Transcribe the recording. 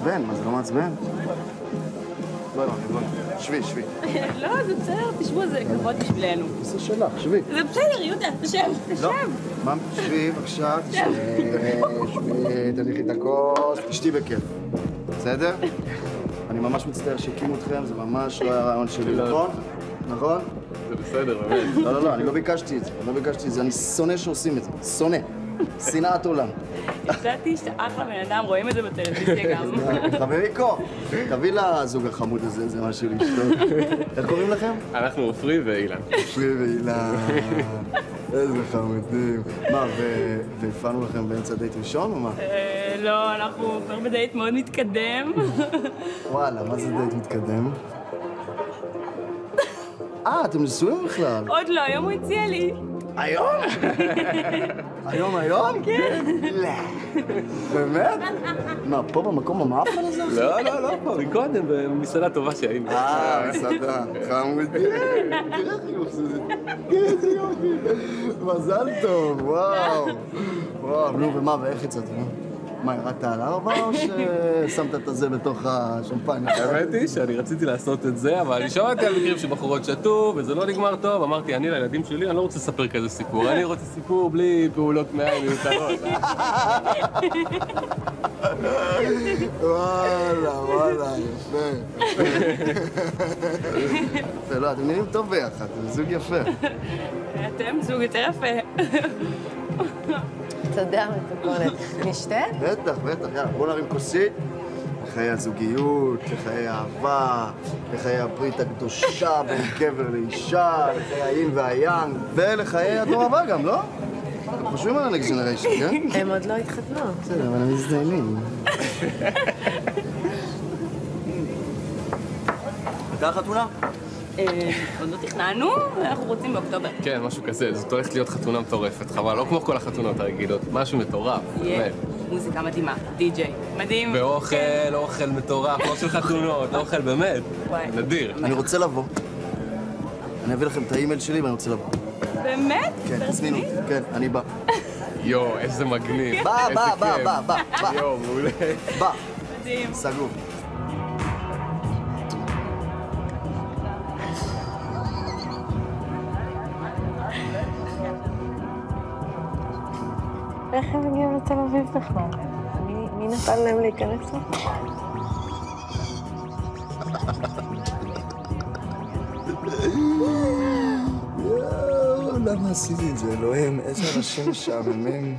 בן, מה זה לא מעצבן? בואי, שבי. לא, זה בסדר, תשבו, זה כבוד בשבילנו. זה שלך, שבי. זה בסדר, יהודה, תשב. מה? שבי, בבקשה, שבי, תניחי את הכוס, תשתי בכיף. בסדר? אני ממש מצטער שהקימו אתכם, זה ממש לא היה רעיון שלי, נכון? נכון? זה בסדר, באמת. לא, אני לא ביקשתי את זה, אני שונא שעושים את זה, שונא. שנאת עולם. ידעתי שאתה אחלה בן אדם, רואים את זה בטלוויזיה גם. חבריקו, תביא לזוג החמוד הזה, זה משהו לשתות. איך קוראים לכם? אנחנו עופרי ואילן. עופרי ואילן. איזה חמודים. מה, והפענו לכם באמצע דייט ראשון או מה? לא, אנחנו כבר בדייט מאוד מתקדם. וואלה, מה זה דייט מתקדם? אתם נשואים בכלל? עוד לא, היום הוא הציע לי. היום? היום? כן. לא. באמת? מה, פה במקום המאפן הזה? לא, פה, מקודם, במסעדה טובה שהיינו. מסעדה. חמודי. תראה חיוך שזה. איזה יופי. מזל טוב, וואו. נו, ומה, ואיך יצאתם? מה, ירדת על 4 או ששמת את זה בתוך השמפניה? האמת היא שאני רציתי לעשות את זה, אבל אני שמעתי על מקרים שבחורות שתו, וזה לא נגמר טוב. אמרתי, אני לילדים שלי, אני לא רוצה לספר כזה סיפור. אני רוצה סיפור בלי פעולות מעיים מיותרות. וואלה, יפה. לא, אתם נראים טוב ביחד, אתם זוג יפה. אתם זוג יותר יפה. תודה, מתוקונת. נשתה? בטח, יאללה, בוא נרים כוסית. לחיי הזוגיות, לחיי האהבה, לחיי הברית הקדושה בין גבר לאישה, לחיי היין והיאנג, ולחיי הדור הבא גם, לא? חושבים על הנקסט ג'נריישן, כן? הם עוד לא התחתנו. בסדר, אבל הם מזדיינים. הייתה חתונה? עוד לא תכננו, אנחנו רוצים באוקטובר. כן, משהו כזה, זאת הולכת להיות חתונה מטורפת, חבל, לא כמו כל החתונות הרגילות, משהו מטורף, באמת. מוזיקה מדהימה, די-ג'יי, מדהים. ואוכל, אוכל מטורף, לא של חתונות, אוכל באמת, נדיר. אני רוצה לבוא. אני אביא לכם את האימייל שלי ואני רוצה לבוא. באמת? כן, תזמינו, כן, אני בא. יואו, איזה מגניב. בא. יואו, מעולה. בא. מדהים. סגור. איך הם הגיעו לתל אביב בכלל? מי נתן להם להיכנס לו? למה עשיתי את זה, אלוהים? איזה אנשים משעממים.